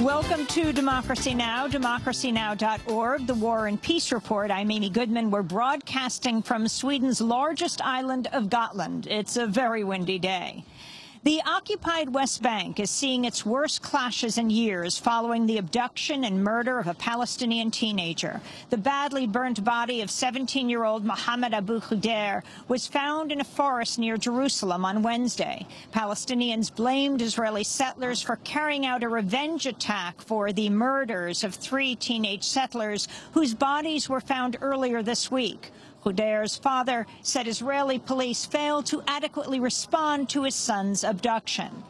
Welcome to Democracy Now!, democracynow.org, the War and Peace Report. I'm Amy Goodman. We're broadcasting from Sweden's largest island of Gotland. It's a very windy day. The occupied West Bank is seeing its worst clashes in years following the abduction and murder of a Palestinian teenager. The badly burnt body of 17-year-old Mohammed Abu Khudair was found in a forest near Jerusalem on Wednesday. Palestinians blamed Israeli settlers for carrying out a revenge attack for the murders of 3 teenage settlers whose bodies were found earlier this week. Khudair's father said Israeli police failed to adequately respond to his son's abduction.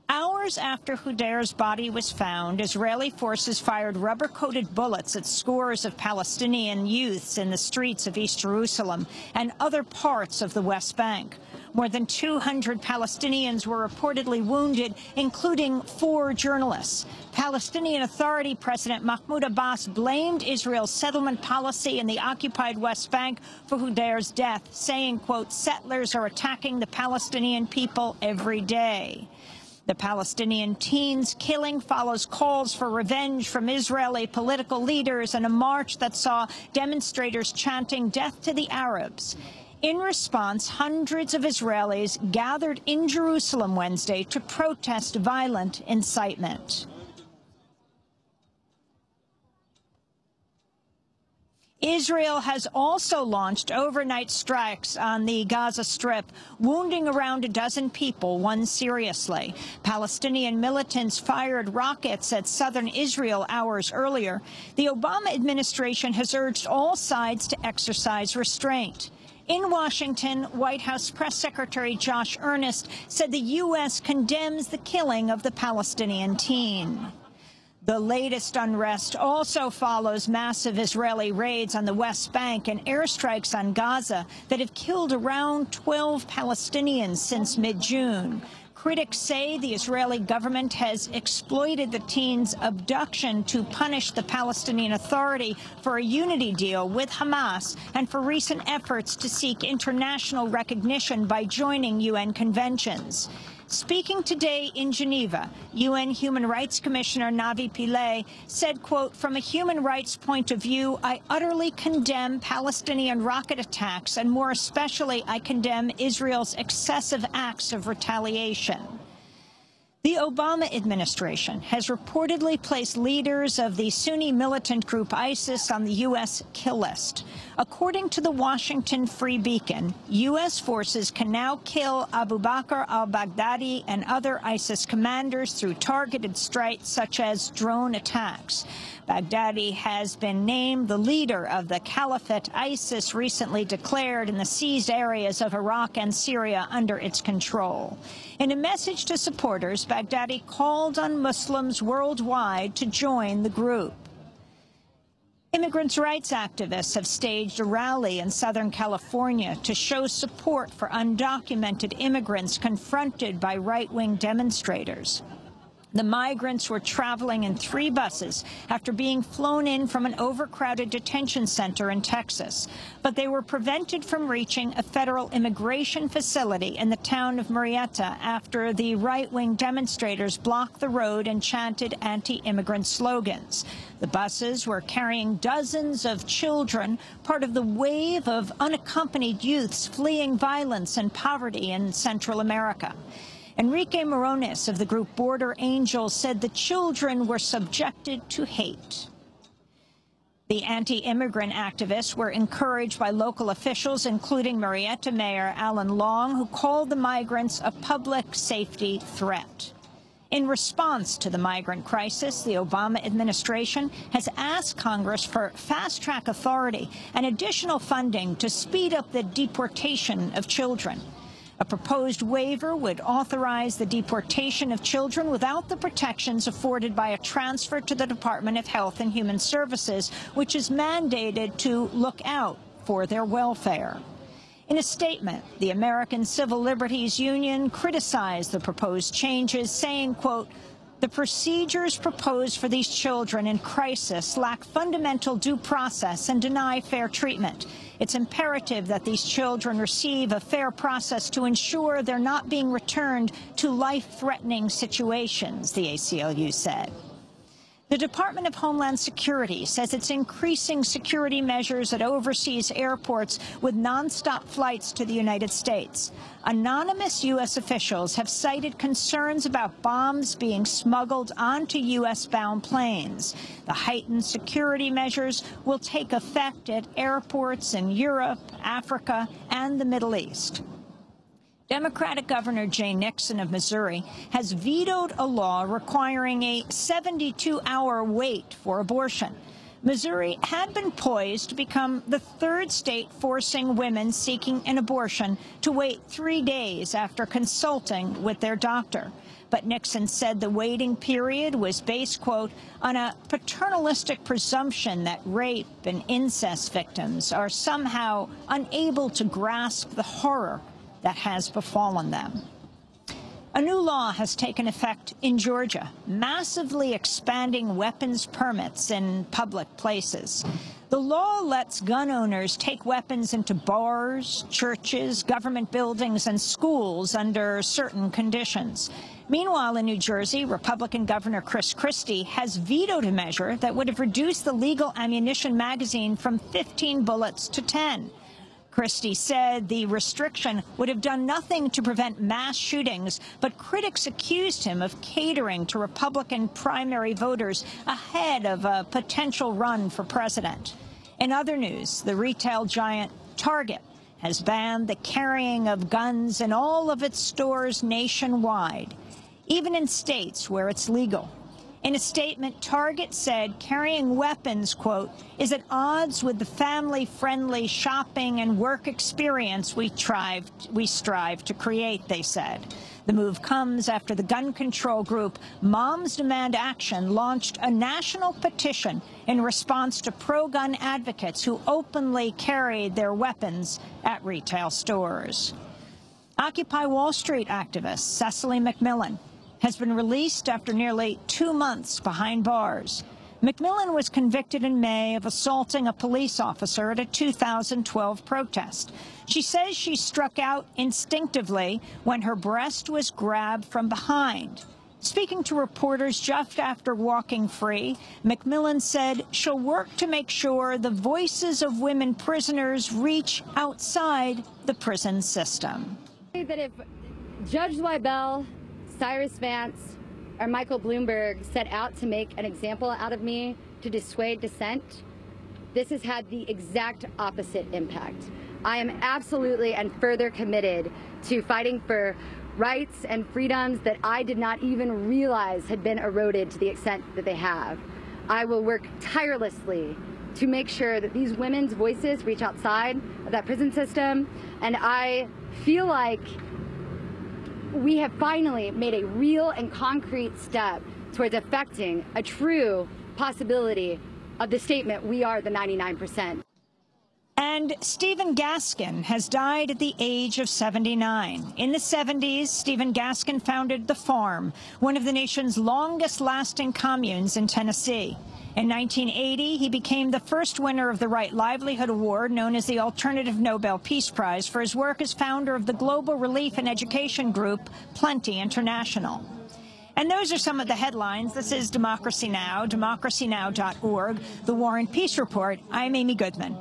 Hours after Khudair's body was found, Israeli forces fired rubber-coated bullets at scores of Palestinian youths in the streets of East Jerusalem and other parts of the West Bank. More than 200 Palestinians were reportedly wounded, including 4 journalists. Palestinian Authority President Mahmoud Abbas blamed Israel's settlement policy in the occupied West Bank for Khudair's death, saying, quote, "Settlers are attacking the Palestinian people every day." The Palestinian teen's killing follows calls for revenge from Israeli political leaders and a march that saw demonstrators chanting "Death to the Arabs." In response, hundreds of Israelis gathered in Jerusalem Wednesday to protest violent incitement. Israel has also launched overnight strikes on the Gaza Strip, wounding around a dozen people, one seriously. Palestinian militants fired rockets at southern Israel hours earlier. The Obama administration has urged all sides to exercise restraint. In Washington, White House Press Secretary Josh Earnest said the U.S. condemns the killing of the Palestinian teen. The latest unrest also follows massive Israeli raids on the West Bank and airstrikes on Gaza that have killed around 12 Palestinians since mid-June. Critics say the Israeli government has exploited the teen's abduction to punish the Palestinian Authority for a unity deal with Hamas and for recent efforts to seek international recognition by joining UN conventions. Speaking today in Geneva, UN Human Rights Commissioner Navi Pillay said, quote, "From a human rights point of view, I utterly condemn Palestinian rocket attacks, and more especially, I condemn Israel's excessive acts of retaliation." The Obama administration has reportedly placed leaders of the Sunni militant group ISIS on the U.S. kill list. According to the Washington Free Beacon, U.S. forces can now kill Abu Bakr al-Baghdadi and other ISIS commanders through targeted strikes such as drone attacks. Baghdadi has been named the leader of the caliphate ISIS recently declared in the seized areas of Iraq and Syria under its control. In a message to supporters, Baghdadi called on Muslims worldwide to join the group. Immigrants' rights activists have staged a rally in Southern California to show support for undocumented immigrants confronted by right-wing demonstrators. The migrants were traveling in 3 buses after being flown in from an overcrowded detention center in Texas, but they were prevented from reaching a federal immigration facility in the town of Murrieta after the right-wing demonstrators blocked the road and chanted anti-immigrant slogans. The buses were carrying dozens of children, part of the wave of unaccompanied youths fleeing violence and poverty in Central America. Enrique Morones of the group Border Angels said the children were subjected to hate. The anti-immigrant activists were encouraged by local officials, including Murrieta Mayor Alan Long, who called the migrants a public safety threat. In response to the migrant crisis, the Obama administration has asked Congress for fast-track authority and additional funding to speed up the deportation of children. A proposed waiver would authorize the deportation of children without the protections afforded by a transfer to the Department of Health and Human Services, which is mandated to look out for their welfare. In a statement, the American Civil Liberties Union criticized the proposed changes, saying, quote, "The procedures proposed for these children in crisis lack fundamental due process and deny fair treatment. It's imperative that these children receive a fair process to ensure they're not being returned to life-threatening situations," the ACLU said. The Department of Homeland Security says it's increasing security measures at overseas airports with nonstop flights to the United States. Anonymous U.S. officials have cited concerns about bombs being smuggled onto U.S.-bound planes. The heightened security measures will take effect at airports in Europe, Africa, and the Middle East. Democratic Governor Jay Nixon of Missouri has vetoed a law requiring a 72-hour wait for abortion. Missouri had been poised to become the third state forcing women seeking an abortion to wait 3 days after consulting with their doctor. But Nixon said the waiting period was based, quote, on a paternalistic presumption that rape and incest victims are somehow unable to grasp the horror that has befallen them. A new law has taken effect in Georgia, massively expanding weapons permits in public places. The law lets gun owners take weapons into bars, churches, government buildings, and schools under certain conditions. Meanwhile, in New Jersey, Republican Governor Christie has vetoed a measure that would have reduced the legal ammunition magazine from 15 bullets to 10. Christie said the restriction would have done nothing to prevent mass shootings, but critics accused him of catering to Republican primary voters ahead of a potential run for president. In other news, the retail giant Target has banned the carrying of guns in all of its stores nationwide, even in states where it's legal. In a statement, Target said carrying weapons, quote, is at odds with the family-friendly shopping and work experience we strive to create, they said. The move comes after the gun control group Moms Demand Action launched a national petition in response to pro-gun advocates who openly carried their weapons at retail stores. Occupy Wall Street activist Cecily McMillan has been released after nearly 2 months behind bars. McMillan was convicted in May of assaulting a police officer at a 2012 protest. She says she struck out instinctively when her breast was grabbed from behind. Speaking to reporters just after walking free, McMillan said she'll work to make sure the voices of women prisoners reach outside the prison system. That if Judge Leibel, Cyrus Vance, or Michael Bloomberg set out to make an example out of me to dissuade dissent, this has had the exact opposite impact. I am absolutely and further committed to fighting for rights and freedoms that I did not even realize had been eroded to the extent that they have. I will work tirelessly to make sure that these women's voices reach outside of that prison system, and I feel like we have finally made a real and concrete step towards affecting a true possibility of the statement, we are the 99%. And Stephen Gaskin has died at the age of 79. In the 70s, Stephen Gaskin founded The Farm, one of the nation's longest-lasting communes in Tennessee. In 1980, he became the first winner of the Right Livelihood Award, known as the Alternative Nobel Peace Prize, for his work as founder of the global relief and education group Plenty International. And those are some of the headlines. This is Democracy Now!, democracynow.org, The War and Peace Report. I'm Amy Goodman.